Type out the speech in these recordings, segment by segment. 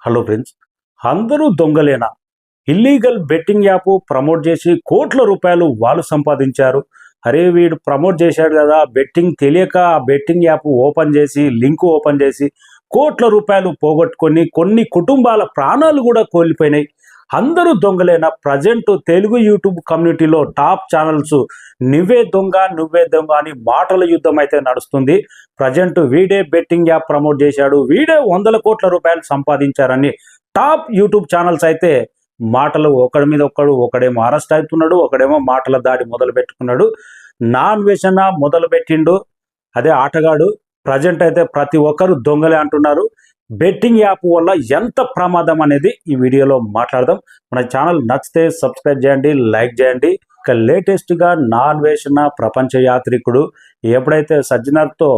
Hello friends, అందరూ దొంగలేనా? Illegal betting app promote చేసి కోట్ల రూపాయలు వాళ్ళు సంపాదించారు. అరే వీడు ప్రమోట్ చేశాడు కదా, బెట్టింగ్ తెలియక ఆ బెట్టింగ్ యాప్ ఓపెన్ చేసి లింక్ ఓపెన్ చేసి కోట్ల రూపాయలు పోగొట్టుకొని కొన్ని కుటుంబాల ప్రాణాలు కూడా కోల్పోయినాయి. అందరూ దొంగలేనా? ప్రజెంట్ తెలుగు యూట్యూబ్ కమ్యూనిటీలో టాప్ ఛానల్స్ నువ్వే దొంగ నువ్వే దొంగ అని మాటల యుద్ధం అయితే నడుస్తుంది. ప్రజెంట్ వీడే బెట్టింగ్ యాప్ ప్రమోట్ చేశాడు, వీడే వందల కోట్ల రూపాయలు సంపాదించారని టాప్ యూట్యూబ్ ఛానల్స్ అయితే మాటలు ఒకడి మీద ఒకడు, ఒకడేమో అరెస్ట్ అవుతున్నాడు, ఒకడేమో మాటల దాడి మొదలు పెట్టుకున్నాడు. నాన్ వేషణ మొదలు పెట్టిండు అదే ఆటగాడు. ప్రజెంట్ అయితే ప్రతి ఒక్కరు దొంగలే అంటున్నారు. బెట్టింగ్ యాప్ వల్ల ఎంత ప్రమాదం అనేది ఈ వీడియోలో మాట్లాడదాం. మన ఛానల్ నచ్చితే సబ్స్క్రైబ్ చేయండి, లైక్ చేయండి. ఇక లేటెస్ట్గా నాన్ వేషణ ప్రపంచ యాత్రికుడు ఎప్పుడైతే సజ్జనర్తో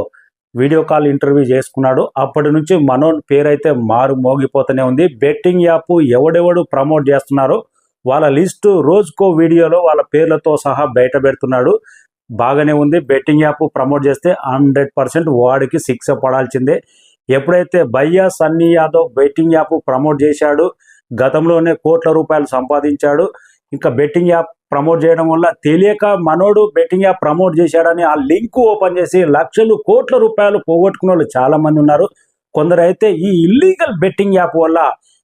వీడియో కాల్ ఇంటర్వ్యూ చేసుకున్నాడు అప్పటి నుంచి మనోన్ పేరు అయితే మారు మోగిపోతూనే ఉంది. బెట్టింగ్ యాప్ ఎవడెవడు ప్రమోట్ చేస్తున్నారో వాళ్ళ లిస్టు రోజుకో వీడియోలో వాళ్ళ పేర్లతో సహా బయట పెడుతున్నాడు. బాగానే ఉంది. బెట్టింగ్ యాప్ ప్రమోట్ చేస్తే 100% వాడికి శిక్ష పడాల్సిందే. ఎప్పుడైతే భయ్యా Sunny Yadav betting app promote చేశాడు, గతంలోనే కోట్ల రూపాయలు సంపాదించాడు. ఇంకా బెట్టింగ్ యాప్ ప్రమోట్ చేయడం వల్ల తెలియక మనోడు బెట్టింగ్ యాప్ ప్రమోట్ చేశాడని ఆ లింక్ ఓపెన్ చేసి లక్షలు కోట్ల రూపాయలు పోగొట్టుకున్న వాళ్ళు చాలా మంది ఉన్నారు. కొందరైతే ఈ ఇల్లీగల్ బెట్టింగ్ యాప్ వల్ల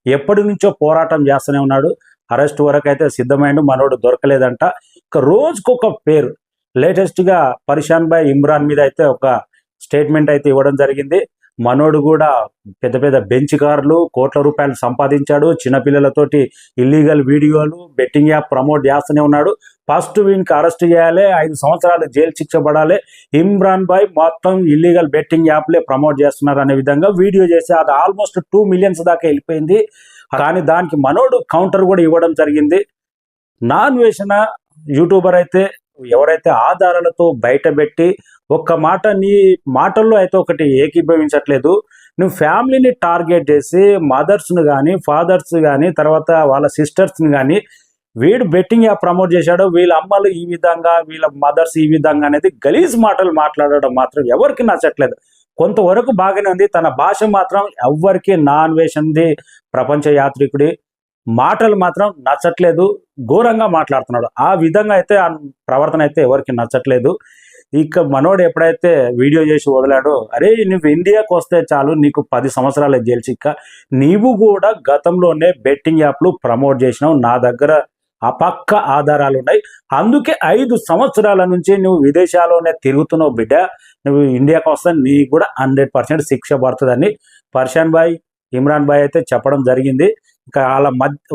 ఎప్పటి నుంచో పోరాటం చేస్తూనే ఉన్నాడు. అరెస్ట్ వరకు అయితే సిద్ధమైండు, మనోడు దొరకలేదంట. ఇక రోజుకొక పేరు. లేటెస్ట్గా పరిషాన్ భాయ్ ఇమ్రాన్ మీద అయితే ఒక స్టేట్మెంట్ అయితే ఇవ్వడం జరిగింది. మనోడు కూడా పెద్ద పెద్ద బెంచ్ కార్లు కోట్ల రూపాయలు సంపాదించాడు. చిన్నపిల్లలతోటి ఇల్లీగల్ వీడియోలు బెట్టింగ్ యాప్ ప్రమోట్ చేస్తూనే ఉన్నాడు. ఫస్ట్ వీనికి అరెస్ట్ చేయాలి, 5 సంవత్సరాలు జైలు శిక్ష పడాలి. ఇమ్రాన్ భాయ్ మొత్తం ఇల్లీగల్ బెట్టింగ్ యాప్లే ప్రమోట్ చేస్తున్నారు అనే విధంగా వీడియో చేసి అది ఆల్మోస్ట్ 2 మిలియన్స్ దాకా వెళ్ళిపోయింది. కానీ దానికి మనోడు కౌంటర్ కూడా ఇవ్వడం జరిగింది. నాన్ వేసిన యూట్యూబర్ అయితే ఎవరైతే ఆధారాలతో బయటపెట్టి ఒక్క మాట నీ మాటల్లో అయితే ఒకటి ఏకీభవించట్లేదు. నువ్వు ఫ్యామిలీని టార్గెట్ చేసి మదర్స్ను కానీ ఫాదర్స్ కానీ తర్వాత వాళ్ళ సిస్టర్స్ని కానీ వీడు బెట్టింగ్ యాప్ ప్రమోట్ చేశాడు, వీళ్ళ అమ్మలు ఈ విధంగా వీళ్ళ మదర్స్ ఈ విధంగా అనేది గలీజ్ మాటలు మాట్లాడడం మాత్రం ఎవరికి నచ్చట్లేదు. కొంతవరకు బాగానే ఉంది. తన భాష మాత్రం ఎవ్వరికి నాన్ వేషంది ప్రపంచ యాత్రికుడి మాటలు మాత్రం నచ్చట్లేదు. ఘోరంగా మాట్లాడుతున్నాడు. ఆ విధంగా అయితే ఆ ప్రవర్తన అయితే ఎవరికి నచ్చట్లేదు. ఇక మనోడు ఎప్పుడైతే వీడియో చేసి వదిలాడో, అరే నువ్వు ఇండియాకు వస్తే చాలు నీకు 10 సంవత్సరాల జైలు శిక్ష, నీవు కూడా గతంలోనే బెట్టింగ్ యాప్లు ప్రమోట్ చేసినావు, నా దగ్గర ఆ పక్క ఆధారాలు ఉన్నాయి, అందుకే 5 సంవత్సరాల నుంచి నువ్వు విదేశాల్లోనే తిరుగుతున్నావు బిడ్డ, నువ్వు ఇండియాకు వస్తే నీకు కూడా 100% శిక్ష పడుతుందని పరిషాన్ భాయ్ ఇమ్రాన్ భాయ్ అయితే చెప్పడం జరిగింది. ఇంకా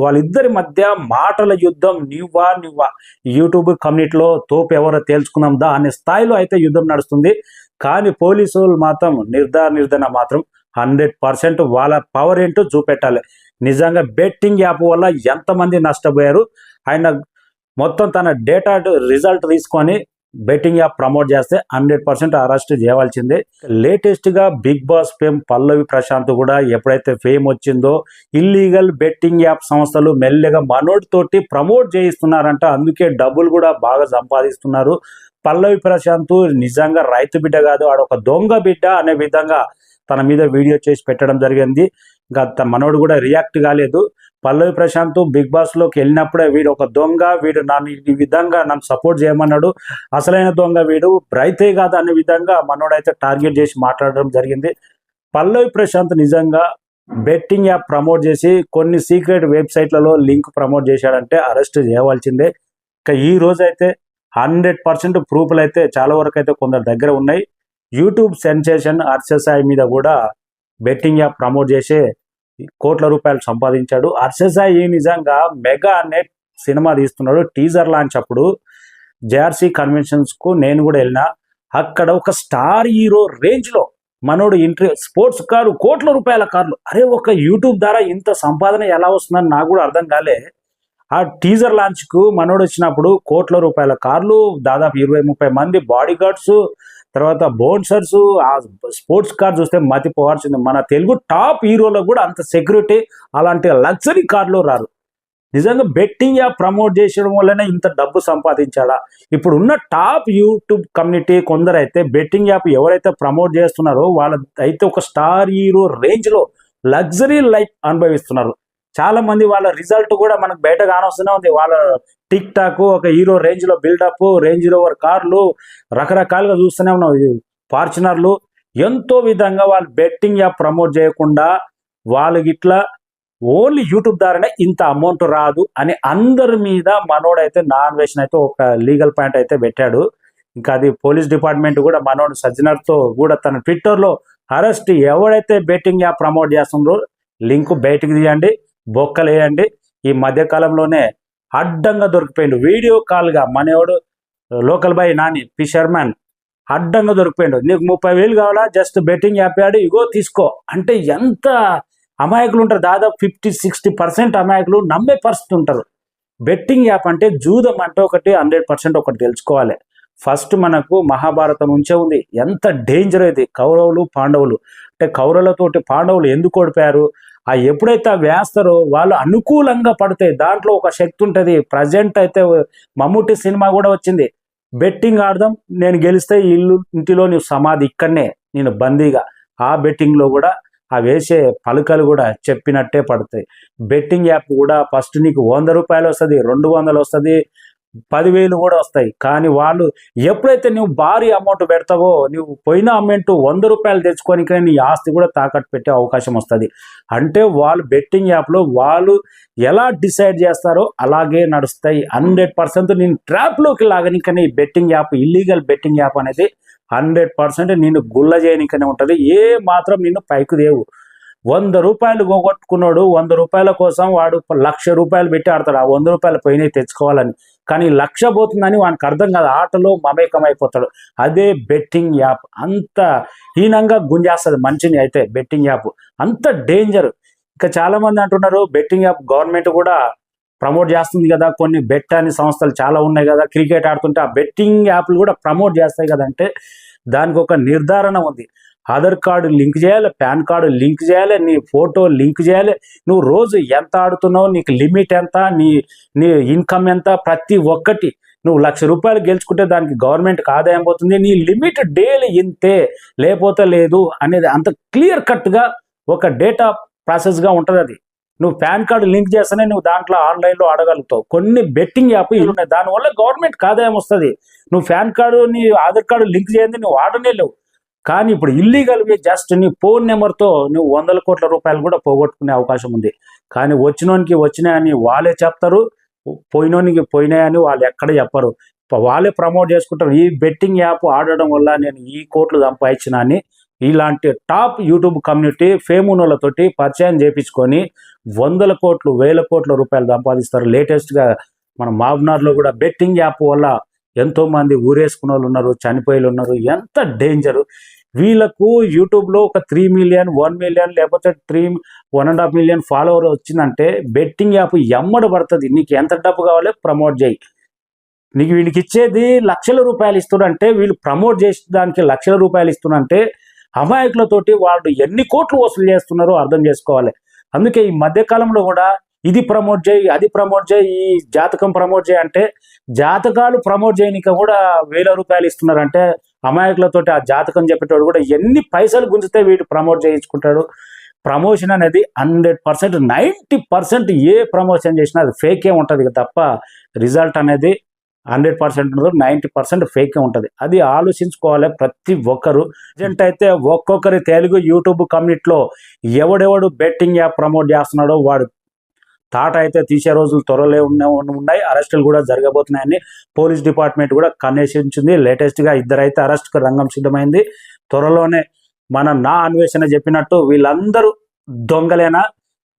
వాళ్ళిద్దరి మధ్య మాటల యుద్ధం నువ్వా యూట్యూబ్ కమ్యూనిటీలో తోపు ఎవరో తేల్చుకుందాం దా అనే స్థాయిలో అయితే యుద్ధం నడుస్తుంది. కానీ పోలీసులు మాత్రం నిర్ధారణ మాత్రం 100% వాళ్ళ పవర్ ఏంటో చూపెట్టాలి. నిజంగా బెట్టింగ్ యాప్ వల్ల ఎంతమంది నష్టపోయారు, ఆయన మొత్తం తన డేటా రిజల్ట్ తీసుకొని బెట్టింగ్ యాప్ ప్రమోట్ చేస్తే 100% అరెస్ట్ చేయవలసిందే. లేటెస్ట్గా బిగ్ బాస్ ఫేమ్ పల్లవి ప్రశాంత్ కూడా ఎప్పుడైతే ఫేమ్ వచ్చిందో ఇల్లీగల్ బెట్టింగ్ యాప్ సంస్థలు మెల్లగా మనోడితోటి ప్రమోట్ చేయిస్తున్నారంట, అందుకే డబ్బులు కూడా బాగా సంపాదిస్తున్నారు. పల్లవి ప్రశాంత్ నిజంగా రైతు బిడ్డ కాదు, ఆడొక దొంగ బిడ్డ అనే విధంగా తన మీద వీడియో చేసి పెట్టడం జరిగింది. ఇంకా మనోడు కూడా రియాక్ట్ కాలేదు. పల్లవి ప్రశాంత్ బిగ్ బాస్లోకి వెళ్ళినప్పుడే వీడు ఒక దొంగ, వీడు నన్ను ఈ విధంగా నన్ను సపోర్ట్ చేయమన్నాడు, అసలైన దొంగ వీడు, రైతే కాదు అనే విధంగా మనోడైతే టార్గెట్ చేసి మాట్లాడడం జరిగింది. పల్లవి ప్రశాంత్ నిజంగా బెట్టింగ్ యాప్ ప్రమోట్ చేసి కొన్ని సీక్రెట్ వెబ్సైట్లలో లింక్ ప్రమోట్ చేశాడంటే అరెస్ట్ చేయవలసిందే. ఇంకా ఈ రోజు అయితే 100% ప్రూఫ్లు అయితే చాలా వరకు అయితే కొందరు దగ్గర ఉన్నాయి. యూట్యూబ్ సెన్సేషన్ హర్ష సాయి మీద కూడా బెట్టింగ్ యాప్ ప్రమోట్ చేసే కోట్ల రూపాయలు సంపాదించాడు. హర్ష సాయి నిజంగా మెగా నెట్ సినిమా తీస్తున్నాడు. టీజర్ లాంచ్ అప్పుడు జేఆర్సీ కన్వెన్షన్స్కు నేను కూడా వెళ్ళినా. అక్కడ ఒక స్టార్ హీరో రేంజ్లో మనోడు స్పోర్ట్స్ కారు, కోట్ల రూపాయల కార్లు. అరే ఒక యూట్యూబ్ ద్వారా ఇంత సంపాదన ఎలా వస్తుందని నాకు కూడా అర్థం కాలే. ఆ టీజర్ లాంచ్కు మనోడు వచ్చినప్పుడు కోట్ల రూపాయల కార్లు, దాదాపు 20-30 మంది బాడీ గార్డ్స్, తర్వాత బౌన్సర్స్, ఆ స్పోర్ట్స్ కార్ చూస్తే మతి పోవాల్సింది. మన తెలుగు టాప్ హీరోలకు కూడా అంత సెక్యూరిటీ అలాంటి లగ్జరీ కార్లు రారు. నిజంగా బెట్టింగ్ యాప్ ప్రమోట్ చేయడం వల్లనే ఇంత డబ్బు సంపాదించాడా? ఇప్పుడు ఉన్న టాప్ యూట్యూబ్ కమ్యూనిటీ కొందరైతే బెట్టింగ్ యాప్ ఎవరైతే ప్రమోట్ చేస్తున్నారో వాళ్ళ అయితే ఒక స్టార్ హీరో రేంజ్లో లగ్జరీ లైఫ్ అనుభవిస్తున్నారు. చాలా మంది వాళ్ళ రిజల్ట్ కూడా మనకు బయట కానొస్తూనే ఉంది. వాళ్ళ టిక్ టాక్ ఒక హీరో రేంజ్ లో బిల్డప్, రేంజ్ రోవర్ కార్లు రకరకాలుగా చూస్తూనే ఉన్నాం. ఫార్చునర్లు ఎంతో విధంగా వాళ్ళు బెట్టింగ్ యాప్ ప్రమోట్ చేయకుండా వాళ్ళకి ఇట్లా ఓన్లీ యూట్యూబ్ ద్వారానే ఇంత అమౌంట్ రాదు అని అందరి మీద మనోడైతే నాన్ వేషన్ అయితే ఒక లీగల్ పాయింట్ అయితే పెట్టాడు. ఇంకా అది పోలీస్ డిపార్ట్మెంట్ కూడా మనోడు సజ్జనర్తో కూడా తన ట్విట్టర్లో అరెస్ట్ ఎవడైతే బెట్టింగ్ యాప్ ప్రమోట్ చేస్తుండ్రో లింక్ బయటకు తీయండి, బొక్కలు వేయండి. ఈ మధ్య కాలంలోనే అడ్డంగా దొరికిపోయిండు వీడియో కాల్గా మనోడు లోకల్ బాయ్ నాని ఫిషర్మ్యాన్ అడ్డంగా దొరికిపోయిండు. నీకు 30,000 కావాలా, జస్ట్ బెట్టింగ్ యాప్ యాడ్ ఇగో తీసుకో అంటే ఎంత అమాయకులు ఉంటారు. దాదాపు 50-60% అమాయకులు నమ్మే పరిస్థితి ఉంటారు. బెట్టింగ్ యాప్ అంటే జూదం అంటే ఒకటి 100% ఒకటి తెలుసుకోవాలి. ఫస్ట్ మనకు మహాభారతం నుంచే ఉంది. ఎంత డేంజర్ ఇది కౌరవులు పాండవులు అంటే కౌరవులతోటి పాండవులు ఎందుకు ఓడిపోయారు, ఆ ఎప్పుడైతే వేస్తారో వాళ్ళు అనుకూలంగా పడతాయి. దాంట్లో ఒక శక్తి ఉంటుంది. ప్రజెంట్ అయితే మమ్ముట్టి సినిమా కూడా వచ్చింది. బెట్టింగ్ ఆడదాం, నేను గెలిస్తే ఇంటిలో నీవు సమాధి ఇక్కడనే నేను బందీగా. ఆ బెట్టింగ్లో కూడా ఆ వేసే పలుకలు కూడా చెప్పినట్టే పడతాయి. బెట్టింగ్ యాప్ కూడా ఫస్ట్ నీకు 100 రూపాయలు వస్తుంది, 200 వస్తుంది, 10,000 కూడా వస్తాయి. కానీ వాళ్ళు ఎప్పుడైతే నువ్వు భారీ అమౌంట్ పెడతావో నువ్వు పోయిన అమౌంట్ 100 రూపాయలు తెచ్చుకోనికి నీ ఆస్తి కూడా తాకట్టు పెట్టే అవకాశం వస్తుంది. అంటే వాళ్ళు బెట్టింగ్ యాప్లో వాళ్ళు ఎలా డిసైడ్ చేస్తారో అలాగే నడుస్తాయి. 100% నేను ట్రాప్లోకి లాగనికనే ఈ betting app, illegal betting app అనేది 100% నేను గుల్ల చేయనికనే ఉంటుంది. ఏ మాత్రం నిన్ను పైకి దేవు. 100 రూపాయలు పోగొట్టుకున్నాడు, 100 రూపాయల కోసం వాడు 1,00,000 రూపాయలు పెట్టి ఆడతాడు. ఆ 100 రూపాయలు పోయినాయి తెచ్చుకోవాలని. కానీ 1,00,000 పోతుందని వానికి అర్థం కాదు. ఆటలో మమేకమైపోతాడు. అదే బెట్టింగ్ యాప్ అంత హీనంగా గుంజేస్తుంది మనిషిని. అయితే బెట్టింగ్ యాప్ అంత డేంజర్. ఇంకా చాలా మంది అంటున్నారు బెట్టింగ్ యాప్ గవర్నమెంట్ కూడా ప్రమోట్ చేస్తుంది కదా, కొన్ని బెట్ అనే సంస్థలు చాలా ఉన్నాయి కదా, క్రికెట్ ఆడుతుంటే ఆ బెట్టింగ్ యాప్లు కూడా ప్రమోట్ చేస్తాయి కదా. అంటే దానికి ఒక నిర్ధారణ ఉంది. ఆధార్ కార్డు లింక్ చేయాలి, పాన్ కార్డు లింక్ చేయాలి, నీ ఫోటో లింక్ చేయాలి, నువ్వు రోజు ఎంత ఆడుతున్నావు, నీకు లిమిట్ ఎంత, నీ ఇన్కమ్ ఎంత, ప్రతి ఒక్కటి. నువ్వు 1,00,000 రూపాయలు గెలుచుకుంటే దానికి గవర్నమెంట్కి ఆదాయం పోతుంది. నీ లిమిట్ డైలీ ఇంతే, లేకపోతే లేదు అనేది అంత క్లియర్ కట్గా ఒక డేటా ప్రాసెస్గా ఉంటుంది. అది నువ్వు పాన్ కార్డు లింక్ చేస్తేనే నువ్వు దాంట్లో ఆన్లైన్లో ఆడగలుగుతావు. కొన్ని బెట్టింగ్ యాప్ ఉన్నాయి, దానివల్ల గవర్నమెంట్కి ఆదాయం వస్తుంది. నువ్వు పాన్ కార్డు నీ ఆధార్ కార్డు లింక్ చేయండి, నువ్వు ఆడనే లేవు. కానీ ఇప్పుడు ఇల్లీగల్గా జస్ట్ నీ ఫోన్ నెంబర్తో నువ్వు 100 కోట్ల రూపాయలు కూడా పోగొట్టుకునే అవకాశం ఉంది. కానీ వచ్చినోనికి వచ్చినాయని వాళ్ళే చెప్తారు, పోయినోనికి పోయినాయని వాళ్ళు ఎక్కడ చెప్పరు. వాళ్ళే ప్రమోట్ చేసుకుంటారు. ఈ బెట్టింగ్ యాప్ ఆడడం వల్ల నేను ఈ కోట్లు సంపాదించిన అని ఇలాంటి టాప్ యూట్యూబ్ కమ్యూనిటీ ఫేమునోళ్ళతోటి పరిచయం చేయించుకొని 100 కోట్లు 1,000 కోట్ల రూపాయలు సంపాదిస్తారు. లేటెస్ట్గా మన మాబ్నార్లో కూడా బెట్టింగ్ యాప్ వల్ల ఎంతోమంది ఊరేసుకున్న వాళ్ళు ఉన్నారు, చనిపోయి ఉన్నారు. ఎంత డేంజరు. వీళ్ళకు యూట్యూబ్లో ఒక 3 మిలియన్ 1 మిలియన్ లేకపోతే 1.5 మిలియన్ ఫాలోవర్ వచ్చిందంటే బెట్టింగ్ యాప్ ఎమ్మడ పడుతుంది. నీకు ఎంత డబ్బు కావాలి ప్రమోట్ చేయి. నీకు వీళ్ళకి ఇచ్చేది లక్షల రూపాయలు ఇస్తున్నారంటే, వీళ్ళు ప్రమోట్ చేసే దానికి లక్షల రూపాయలు ఇస్తున్నారంటే అమాయకులతోటి వాళ్ళు ఎన్ని కోట్లు వసూలు చేస్తున్నారో అర్థం చేసుకోవాలి. అందుకే ఈ మధ్యకాలంలో కూడా ఇది ప్రమోట్ చేయి, అది ప్రమోట్ చేయి, ఈ జాతకం ప్రమోట్ చేయి అంటే జాతకాలు ప్రమోట్ చేయనిక కూడా 1,000 రూపాయలు ఇస్తున్నారంటే అమాయకులతోటి ఆ జాతకం చెప్పేటోడు కూడా ఎన్ని పైసలు గుంజితే వీడు ప్రమోట్ చేయించుకుంటాడు. ప్రమోషన్ అనేది 100% 90% ఏ ప్రమోషన్ చేసినా అది ఫేకే ఉంటుంది తప్ప రిజల్ట్ అనేది 100% ఉండదు, 90% ఫేకే ఉంటుంది. అది ఆలోచించుకోవాలి ప్రతి ఒక్కరు. ప్రజెంట్ అయితే ఒక్కొక్కరి తెలుగు యూట్యూబ్ కమ్యూనిటీలో ఎవడెవడు బెట్టింగ్ యాప్ ప్రమోట్ చేస్తున్నాడో వాడు తాట అయితే తీసే రోజులు త్వరలో ఉన్నాయి. అరెస్టులు కూడా జరగబోతున్నాయని పోలీస్ డిపార్ట్మెంట్ కూడా కన్నేషించింది. లేటెస్ట్గా 2 అయితే అరెస్ట్కు రంగం సిద్ధమైంది. త్వరలోనే నా అన్వేషణ చెప్పినట్టు వీళ్ళందరూ దొంగలేనా,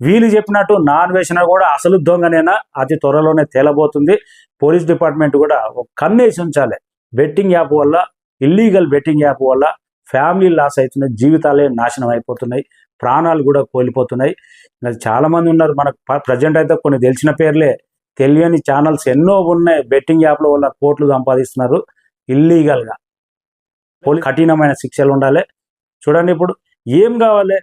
వీళ్ళు చెప్పినట్టు నా అన్వేషణ కూడా అసలు దొంగనేనా, అది త్వరలోనే తేలబోతుంది. పోలీస్ డిపార్ట్మెంట్ కూడా కన్నేసి ఉంచాలి. బెట్టింగ్ యాప్ వల్ల, ఇల్లీగల్ బెట్టింగ్ యాప్ వల్ల ఫ్యామిలీ లాస్ అవుతున్నాయి, జీవితాలే నాశనం అయిపోతున్నాయి, ప్రాణాలు కూడా కోల్పోతున్నాయి. చాలా మంది ఉన్నారు మనకు ప్రజెంట్ అయితే కొన్ని తెలిసిన పేర్లే, తెలియని ఛానల్స్ ఎన్నో ఉన్నాయి. బెట్టింగ్ యాప్ల వల్ల కోట్లు సంపాదిస్తున్నారు ఇల్లీగల్గా. కఠినమైన శిక్షలు ఉండాలి. చూడండి ఇప్పుడు ఏం కావాలి,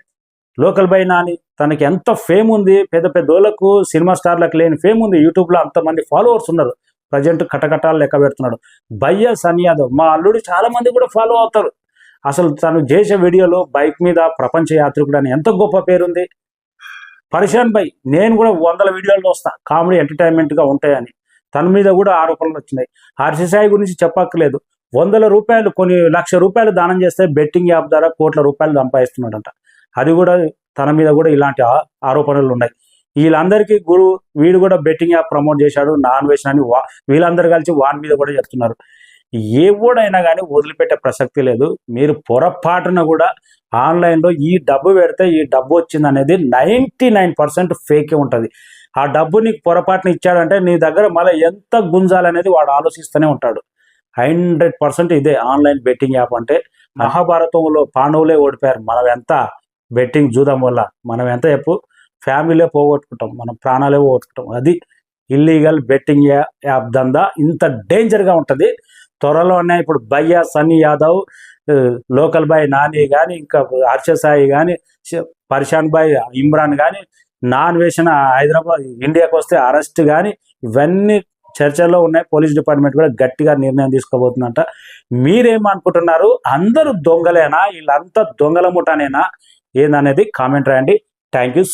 లోకల్ బై నాని తనకి ఎంత ఫేమ్ ఉంది, పెద్ద పెద్దోళ్ళకు సినిమా స్టార్లకు లేని ఫేమ్ ఉంది. యూట్యూబ్లో అంతమంది ఫాలోవర్స్ ఉన్నారు. ప్రజెంట్ కటకటాలు లెక్క పెడుతున్నాడు. భయ్య సన్ యాదవ్ మా అల్లుడు చాలా మంది కూడా ఫాలో అవుతారు. అసలు తను చేసే వీడియోలో బైక్ మీద ప్రపంచ యాత్రికుడు అని ఎంత గొప్ప పేరుంది. పరిశాన్ భాయ్ నేను కూడా 100 వీడియోలు వస్తా కామెడీ ఎంటర్టైన్మెంట్గా ఉంటాయని, తన మీద కూడా ఆరోపణలు వచ్చినాయి. హర్ష సాయి గురించి చెప్పక్కర్లేదు, 100 రూపాయలు కొన్ని ₹1,00,000 దానం చేస్తే బెట్టింగ్ యాప్ ద్వారా కోట్ల రూపాయలు సంపాదిస్తున్నాడంట. అది కూడా తన మీద కూడా ఇలాంటి ఆరోపణలు ఉన్నాయి. వీళ్ళందరికీ వీడు కూడా బెట్టింగ్ యాప్ ప్రమోట్ చేశాడు, నాన్ వేషన్ అని వీళ్ళందరూ కలిసి వాని మీద కూడా చెప్తున్నారు. ఏ ఓడైనా కానీ వదిలిపెట్టే ప్రసక్తి లేదు. మీరు పొరపాటున కూడా ఆన్లైన్లో ఈ డబ్బు పెడితే ఈ డబ్బు వచ్చింది అనేది 99% ఫేకే ఉంటుంది. ఆ డబ్బు నీకు పొరపాటున ఇచ్చాడంటే నీ దగ్గర మళ్ళీ ఎంత గుంజాలనేది వాడు ఆలోచిస్తూనే ఉంటాడు. 100% ఇదే ఆన్లైన్ బెట్టింగ్ యాప్ అంటే. మహాభారతంలో పాండవులే ఓడిపోయారు, మనం ఎంత బెట్టింగ్ జూదం వల్ల మనం ఎంత చెప్పు ఫ్యామిలీలే పోగొట్టుకుంటాం, మనం ప్రాణాలే పోగొట్టుకుంటాం. అది ఇల్లీగల్ బెట్టింగ్ యాప్ దందా ఇంత డేంజర్గా ఉంటుంది. త్వరలోనే ఇప్పుడు భయ్యా సన్నీ యాదవ్, లోకల్ బాయ్ నాని కానీ, ఇంకా హర్ష సాయి కానీ, పరిశాన్ భాయ్ ఇమ్రాన్ కానీ నాన్ వేసిన హైదరాబాద్ ఇండియాకి వస్తే అరెస్ట్ కానీ ఇవన్నీ చర్చల్లో ఉన్నాయి. పోలీస్ డిపార్ట్మెంట్ కూడా గట్టిగా నిర్ణయం తీసుకోబోతుందంట. మీరేమనుకుంటున్నారు? అందరూ దొంగలేనా? వీళ్ళంతా దొంగల ముఠానేనా ఏందనేది కామెంట్ రాయండి. Thank you.